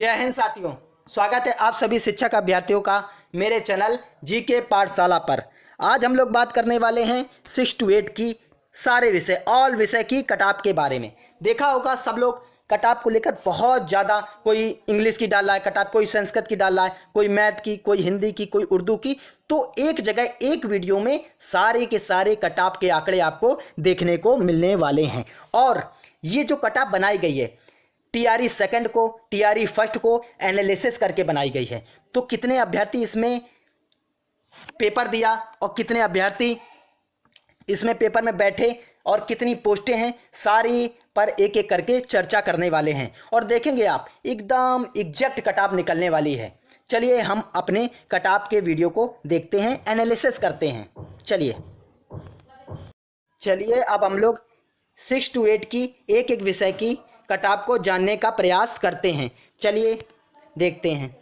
जय हिंद साथियों, स्वागत है आप सभी शिक्षक अभ्यर्थियों का मेरे चैनल जीके पाठशाला पर। आज हम लोग बात करने वाले हैं 6 to 8 की सारे विषय ऑल विषय की कटाप के बारे में। देखा होगा सब लोग कटाप को लेकर बहुत ज़्यादा, कोई इंग्लिश की डाल रहा है कटाप, कोई संस्कृत की डाल रहा है, कोई मैथ की, कोई हिंदी की, कोई उर्दू की। तो एक जगह एक वीडियो में सारे के सारे कटाप के आंकड़े आपको देखने को मिलने वाले हैं। और ये जो कटाप बनाई गई है टीआरई सेकंड को, टीआरई फर्स्ट को एनालिसिस करके बनाई गई है। तो कितने अभ्यर्थी इसमें पेपर दिया और कितने अभ्यर्थी इसमें पेपर में बैठे और कितनी पोस्टें हैं, सारी पर एक एक करके चर्चा करने वाले हैं। और देखेंगे आप एकदम एग्जैक्ट कटाप निकलने वाली है। चलिए हम अपने कटाप के वीडियो को देखते हैं, एनालिसिस करते हैं। चलिए अब हम लोग 6 to 8 की एक एक विषय की कटाप को जानने का प्रयास करते हैं। चलिए देखते हैं।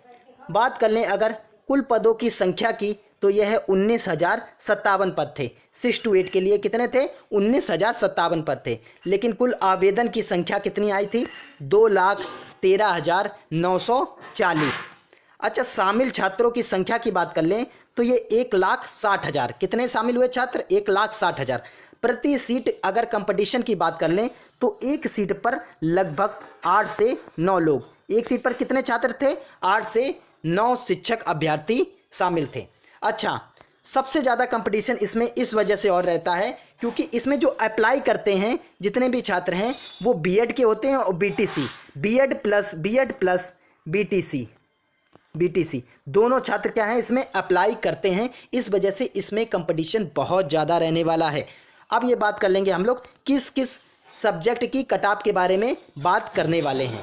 बात कर लें अगर कुल पदों की संख्या की, तो यह 19,057 पद थे। 6 to 8 के लिए कितने थे? 19,057 पद थे। लेकिन कुल आवेदन की संख्या कितनी आई थी? 2,13,940। अच्छा, शामिल छात्रों की संख्या की बात कर लें तो ये 1,60,000। कितने शामिल हुए छात्र? 1,60,000। प्रति सीट अगर कंपटीशन की बात कर लें तो एक सीट पर लगभग 8 से 9 लोग। एक सीट पर कितने छात्र थे? 8 से 9 शिक्षक अभ्यर्थी शामिल थे। अच्छा, सबसे ज़्यादा कंपटीशन इसमें इस वजह से और रहता है क्योंकि इसमें जो अप्लाई करते हैं जितने भी छात्र हैं वो बीएड के होते हैं और बीटीसी, बीएड प्लस बीटीसी दोनों छात्र क्या हैं इसमें अप्लाई करते हैं। इस वजह से इसमें कंपटीशन बहुत ज़्यादा रहने वाला है। अब ये बात कर लेंगे हम लोग किस किस सब्जेक्ट की कटाप के बारे में बात करने वाले हैं।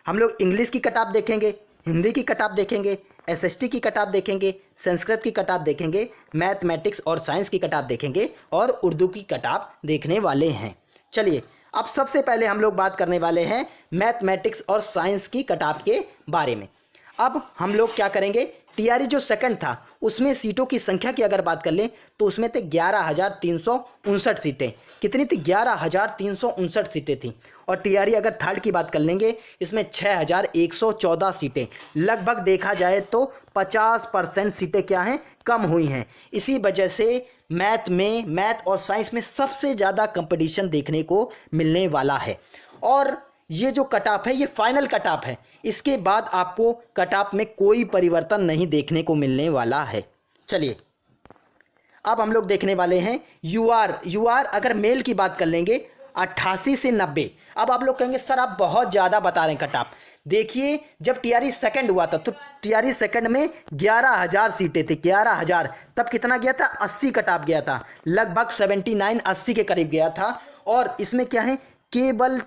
हम लोग इंग्लिश की कटाप देखेंगे, हिंदी की कटाप देखेंगे, एसएसटी की कटाप देखेंगे, संस्कृत की कटाप देखेंगे, मैथमेटिक्स और साइंस की कटाप देखेंगे और उर्दू की कटाप देखने वाले हैं। चलिए अब सबसे पहले हम लोग बात करने वाले हैं मैथमेटिक्स और साइंस की कटाप के बारे में। अब हम लोग क्या करेंगे, टीआरई जो सेकंड था उसमें सीटों की संख्या की अगर बात कर लें तो उसमें थे 11,359 सीटें। कितनी थी? 11,359 सीटें थी। और टीआरई अगर थर्ड की बात कर लेंगे इसमें 6,114 सीटें। लगभग देखा जाए तो 50% सीटें क्या हैं? कम हुई हैं। इसी वजह से मैथ और साइंस में सबसे ज़्यादा कंपटीशन देखने को मिलने वाला है। और ये जो कटाप है ये फाइनल कटाप है। इसके बाद आपको कटाप में कोई परिवर्तन नहीं देखने को मिलने वाला है। चलिए अब हम लोग देखने वाले हैं यूआर अगर मेल की बात कर लेंगे 88 से 90। अब आप लोग कहेंगे सर आप बहुत ज़्यादा बता रहे हैं कटाप। देखिए जब टीआरई सेकंड हुआ था तो टीआरई सेकंड में 11,000 सीटें थी। 11,000 तब कितना गया था? 80 कटाप गया था। लगभग 79-80 के करीब गया था। और इसमें क्या है, केवल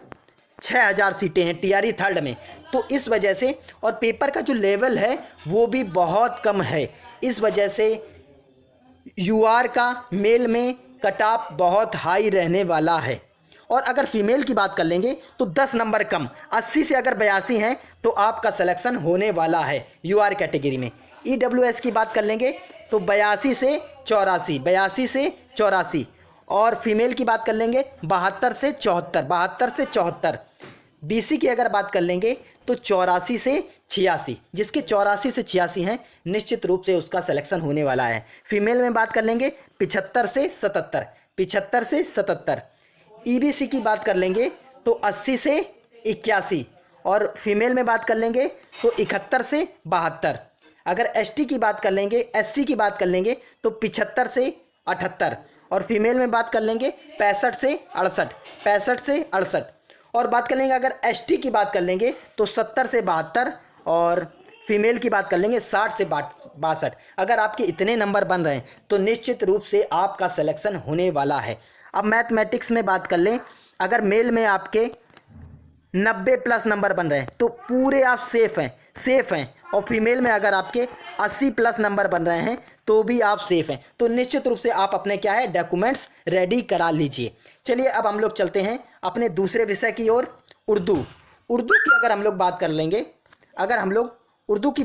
6,000 सीटें हैं टीआरई थर्ड में। तो इस वजह से और पेपर का जो लेवल है वो भी बहुत कम है। इस वजह से यूआर का मेल में कटाप बहुत हाई रहने वाला है। और अगर फीमेल की बात कर लेंगे तो 10 नंबर कम, 80 से अगर 82 हैं तो आपका सिलेक्शन होने वाला है यूआर कैटेगरी में। ईडब्ल्यूएस की बात कर लेंगे तो 82 से 84। और फीमेल की बात कर लेंगे 72 से 74। बीसी की अगर बात कर लेंगे तो 84 से 86। जिसके 84 से 86 हैं निश्चित रूप से उसका सिलेक्शन होने वाला है। फीमेल में बात कर लेंगे 75 से 77। ईबीसी की बात कर लेंगे तो 80 से 81। और फीमेल में बात कर लेंगे तो 71 से 72। अगर एसटी की बात कर लेंगे, एससी की बात कर लेंगे तो 75 से 78। और फीमेल में बात कर लेंगे 65 से 68। और बात कर लेंगे अगर एसटी की बात कर लेंगे तो 70 से 72। और फीमेल की बात कर लेंगे 60 से 62। अगर आपके इतने नंबर बन रहे हैं तो निश्चित रूप से आपका सिलेक्शन होने वाला है। अब मैथमेटिक्स में बात कर लें, अगर मेल में आपके 90 प्लस नंबर बन रहे हैं तो पूरे आप सेफ़ हैं। और फीमेल में अगर आपके 80 प्लस नंबर बन रहे हैं तो भी आप सेफ़ हैं। तो निश्चित रूप से आप अपने क्या है डॉक्यूमेंट्स रेडी करा लीजिए। चलिए अब हम लोग चलते हैं अपने दूसरे विषय की ओर, उर्दू की अगर हम लोग बात कर लेंगे, अगर हम लोग उर्दू की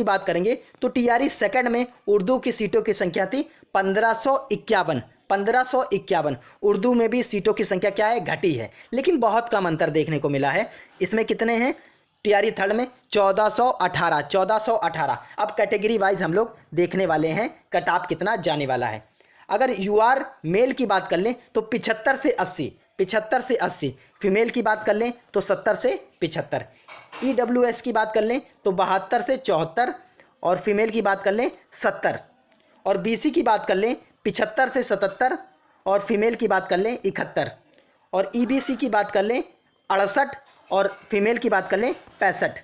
बात करेंगे तो टीआरई सेकंड में उर्दू की सीटों की संख्या थी 1551। 1551। उर्दू में भी सीटों की संख्या क्या है, घटी है, लेकिन बहुत कम अंतर देखने को मिला है। इसमें कितने हैं, टीआरई थर्ड में 1418। अब कैटेगरी वाइज हम लोग देखने वाले हैं कट ऑफ कितना जाने वाला है। अगर यूआर मेल की बात कर लें तो 75 से 80, फीमेल की बात कर लें तो 70 से 75, ईडब्ल्यूएस की बात कर लें तो 72 से 74 और फीमेल की बात कर लें 70, और बीसी की बात कर लें 75 से 77 और फीमेल की बात कर लें 71, और ईबीसी की बात कर लें 68 और फीमेल की बात कर लें 65,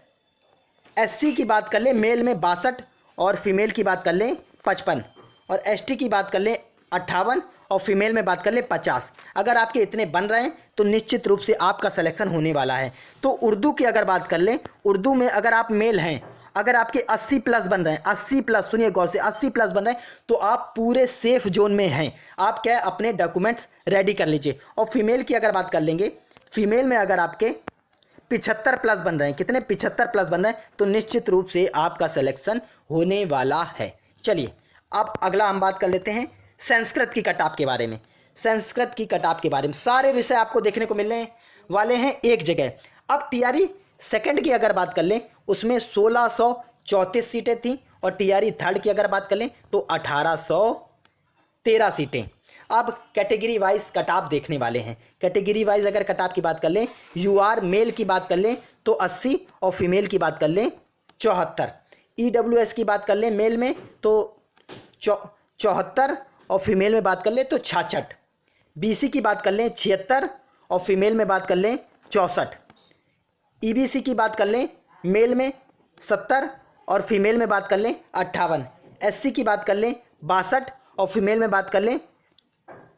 एससी की बात कर लें मेल में 62 और फीमेल की बात कर लें 55, और एसटी की बात कर लें 58 और फीमेल में बात कर लें 50। अगर आपके इतने बन रहे हैं तो निश्चित रूप से आपका सिलेक्शन होने वाला है। तो उर्दू की अगर बात कर लें, उर्दू में अगर आप मेल हैं, अगर आपके 80 प्लस बन रहे हैं, 80 प्लस, सुनिए गौर से, 80 प्लस बन रहे हैं तो आप पूरे सेफ जोन में हैं। आप क्या अपने डॉक्यूमेंट्स रेडी कर लीजिए। और फीमेल की अगर बात कर लेंगे, फीमेल में अगर आपके 75 प्लस बन रहे हैं, कितने, 75 प्लस बन रहे हैं, तो निश्चित रूप से आपका सिलेक्शन होने वाला है। चलिए अब अगला हम बात कर लेते हैं संस्कृत की कट ऑफ के बारे में। संस्कृत की कट ऑफ के बारे में सारे विषय आपको देखने को मिलने वाले हैं एक जगह। अब टीआरई सेकंड की अगर बात कर लें उसमें 1634 सीटें थी, और टीआरई थर्ड की अगर बात कर लें तो 1813 सीटें। अब कैटेगरी वाइज कट ऑफ देखने वाले हैं। कैटेगरी वाइज अगर कट ऑफ की बात कर लें, यूआर मेल की बात कर लें तो 80 और फीमेल की बात कर लें 74, ईडब्ल्यूएस की बात कर लें मेल में तो 74 और फीमेल में बात कर लें तो 66, बीसी की बात कर लें 76 और फीमेल में बात कर लें 64, ईबीसी की बात कर लें मेल में 70 और फीमेल में बात कर लें 58, एससी की बात कर लें 62 और फीमेल में बात कर लें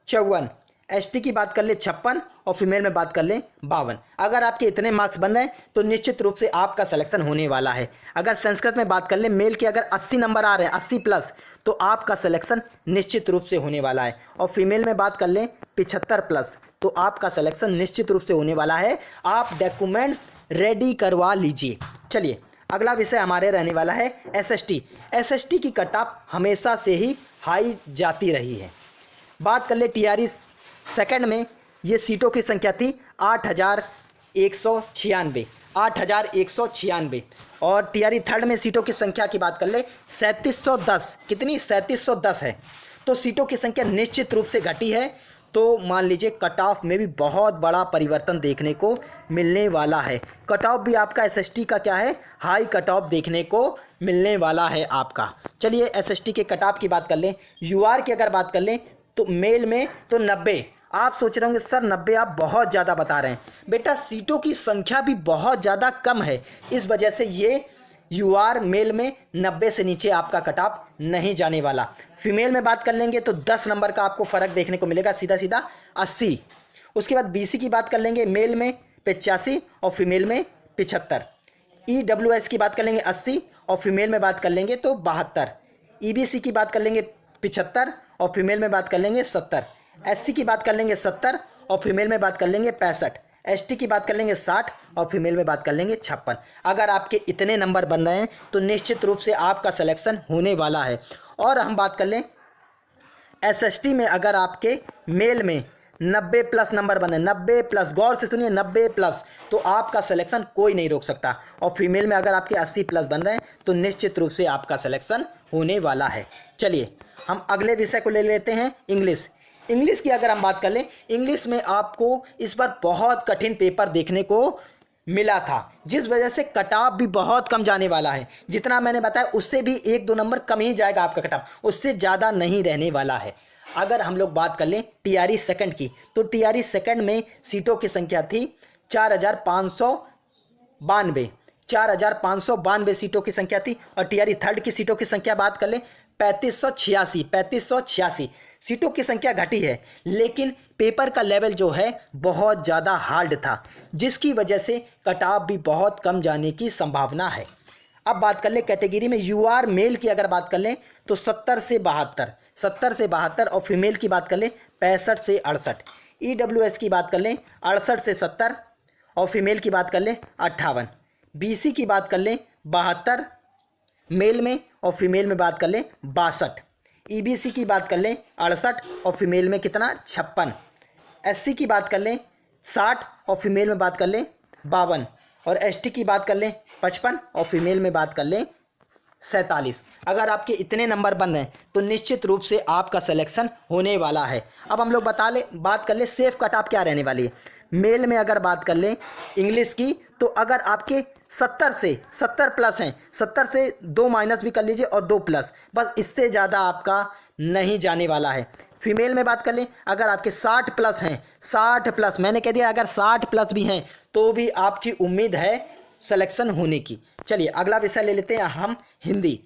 54, एसटी की बात कर ले 56 और फीमेल में बात कर ले 52। अगर आपके इतने मार्क्स बन रहे हैं तो निश्चित रूप से आपका सिलेक्शन होने वाला है। अगर संस्कृत में बात कर ले, मेल के अगर 80 नंबर आ रहे हैं, 80 प्लस, तो आपका सिलेक्शन निश्चित रूप से होने वाला है। और फीमेल में बात कर लें 75 प्लस, तो आपका सिलेक्शन निश्चित रूप से होने वाला है। आप डॉक्यूमेंट्स रेडी करवा लीजिए। चलिए अगला विषय हमारे रहने वाला है एसएसटी। एसएसटी की कट ऑफ हमेशा से ही हाई जाती रही है। बात कर ले टीआरई सेकंड में ये सीटों की संख्या थी 8196, और टीआरई थर्ड में सीटों की संख्या की बात कर ले 3710, कितनी, 3710 है। तो सीटों की संख्या निश्चित रूप से घटी है। तो मान लीजिए कट ऑफ में भी बहुत बड़ा परिवर्तन देखने को मिलने वाला है। कट ऑफ भी आपका एसएसटी का क्या है, हाई कट ऑफ देखने को मिलने वाला है आपका। चलिए एसएसटी के कट ऑफ की बात कर लें। यूआर की अगर बात कर लें तो मेल में तो 90। आप सोच रहे होंगे सर 90 आप बहुत ज़्यादा बता रहे हैं। बेटा सीटों की संख्या भी बहुत ज़्यादा कम है, इस वजह से ये यूआर मेल में 90 से नीचे आपका कट ऑफ नहीं जाने वाला। फीमेल में बात कर लेंगे तो 10 नंबर का आपको फ़र्क देखने को मिलेगा, सीधा सीधा 80। उसके बाद बीसी की बात कर लेंगे, मेल में 85 और फीमेल में 75। ईडब्ल्यूएस की बात कर लेंगे 80 और फीमेल में बात कर लेंगे तो 72। ईबीसी की बात कर लेंगे 75 और फीमेल में बात कर लेंगे 70। एससी की बात कर लेंगे 70 और फीमेल में बात कर लेंगे 65। एसटी की बात कर लेंगे 60 और फीमेल में बात कर लेंगे 56। अगर आपके इतने नंबर बन रहे हैं तो निश्चित रूप से आपका सिलेक्शन होने वाला है। और हम बात कर लें एसएसटी में, अगर आपके मेल में 90 प्लस नंबर बने, 90 प्लस, गौर से सुनिए 90 प्लस, तो आपका सिलेक्शन कोई नहीं रोक सकता। और फीमेल में अगर आपके 80 प्लस बन रहे हैं तो निश्चित रूप से आपका सिलेक्शन होने वाला है। चलिए हम अगले विषय को ले लेते हैं, इंग्लिश। इंग्लिश की अगर हम बात कर लें, इंग्लिश में आपको इस बार बहुत कठिन पेपर देखने को मिला था, जिस वजह से कट ऑफ भी बहुत कम जाने वाला है। जितना मैंने बताया उससे भी 1-2 नंबर कम ही जाएगा आपका कट ऑफ, उससे ज़्यादा नहीं रहने वाला है। अगर हम लोग बात कर लें टीआरई सेकंड की, तो टीआरई सेकंड में सीटों की संख्या थी 4592 सीटों की संख्या थी। और टीआरई थर्ड की सीटों की संख्या बात कर लें 3586 सीटों की संख्या घटी है, लेकिन पेपर का लेवल जो है बहुत ज़्यादा हार्ड था, जिसकी वजह से कट ऑफ भी बहुत कम जाने की संभावना है। अब बात कर ले कैटेगरी में, यूआर मेल की अगर बात कर लें तो 70 से 72 और फीमेल की बात कर लें 65 से 68। ईडब्ल्यूएस की बात कर लें 68 से 70 और फीमेल की बात कर लें 58। बीसी की बात कर लें 72 मेल में और फीमेल में बात कर लें 62। ईबीसी की बात कर लें 68 और फीमेल में कितना 56। एससी की बात कर लें 60 और फीमेल में बात कर लें 52। और एसटी की बात कर लें 55 और फीमेल में बात कर लें 47। अगर आपके इतने नंबर बन रहे हैं तो निश्चित रूप से आपका सिलेक्शन होने वाला है। अब हम लोग बात कर ले सेफ कट ऑफ क्या रहने वाली है। मेल में अगर बात कर लें इंग्लिश की तो अगर आपके 70 प्लस हैं, 70 से 2 माइनस भी कर लीजिए और 2 प्लस, बस इससे ज़्यादा आपका नहीं जाने वाला है। फीमेल में बात कर लें अगर आपके 60 प्लस हैं, 60 प्लस मैंने कह दिया, अगर 60 प्लस भी हैं तो भी आपकी उम्मीद है सिलेक्शन होने की। चलिए अगला विषय ले लेते हैं हम हिंदी।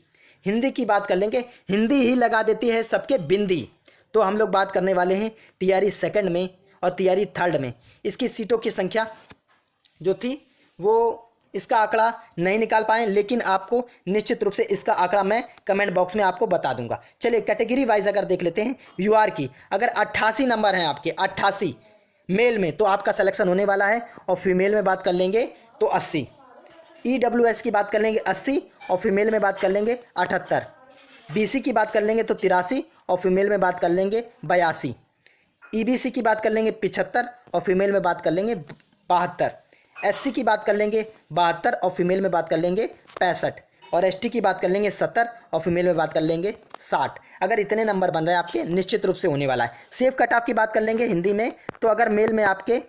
हिंदी की बात कर लेंगे। हिंदी ही लगा देती है सबके बिंदी। तो हम लोग बात करने वाले हैं टीआरई सेकंड में और टीआरई थर्ड में। इसकी सीटों की संख्या जो थी वो इसका आंकड़ा नहीं निकाल पाए, लेकिन आपको निश्चित रूप से इसका आंकड़ा मैं कमेंट बॉक्स में आपको बता दूंगा। चलिए कैटेगरी वाइज अगर देख लेते हैं यूआर की, अगर 88 नंबर हैं आपके 88 मेल में तो आपका सिलेक्शन होने वाला है, और फीमेल में बात कर लेंगे तो 80। ईडब्ल्यूएस की बात कर लेंगे 80 और फीमेल में बात कर लेंगे 78। बीसी की बात कर लेंगे तो 83 और फीमेल में बात कर लेंगे 82। ईबीसी की बात कर लेंगे 75 और फीमेल में बात कर लेंगे 72। एससी की बात कर लेंगे 72 और फीमेल में बात कर लेंगे 65। और एसटी की बात कर लेंगे 70 और फीमेल में बात कर लेंगे 60। अगर इतने नंबर बन रहे हैं आपके निश्चित रूप से होने वाला है। सेफ कट ऑफ की बात कर लेंगे हिंदी में तो अगर मेल में आपके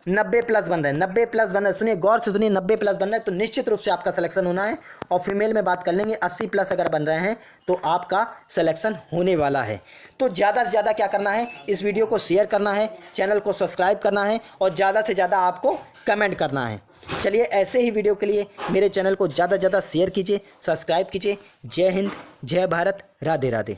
90 प्लस बन रहे हैं, 90 प्लस बन रहे हैं, सुनिए गौर से सुनिए, 90 प्लस बन रहे हैं तो निश्चित रूप से आपका सिलेक्शन होना है। और फीमेल में बात कर लेंगे 80 प्लस अगर बन रहे हैं तो आपका सिलेक्शन होने वाला है। तो ज़्यादा से ज़्यादा क्या करना है, इस वीडियो को शेयर करना है, चैनल को सब्सक्राइब करना है और ज़्यादा से ज़्यादा आपको कमेंट करना है। चलिए ऐसे ही वीडियो के लिए मेरे चैनल को ज़्यादा से ज़्यादा शेयर कीजिए, सब्सक्राइब कीजिए। जय हिंद, जय भारत, राधे राधे।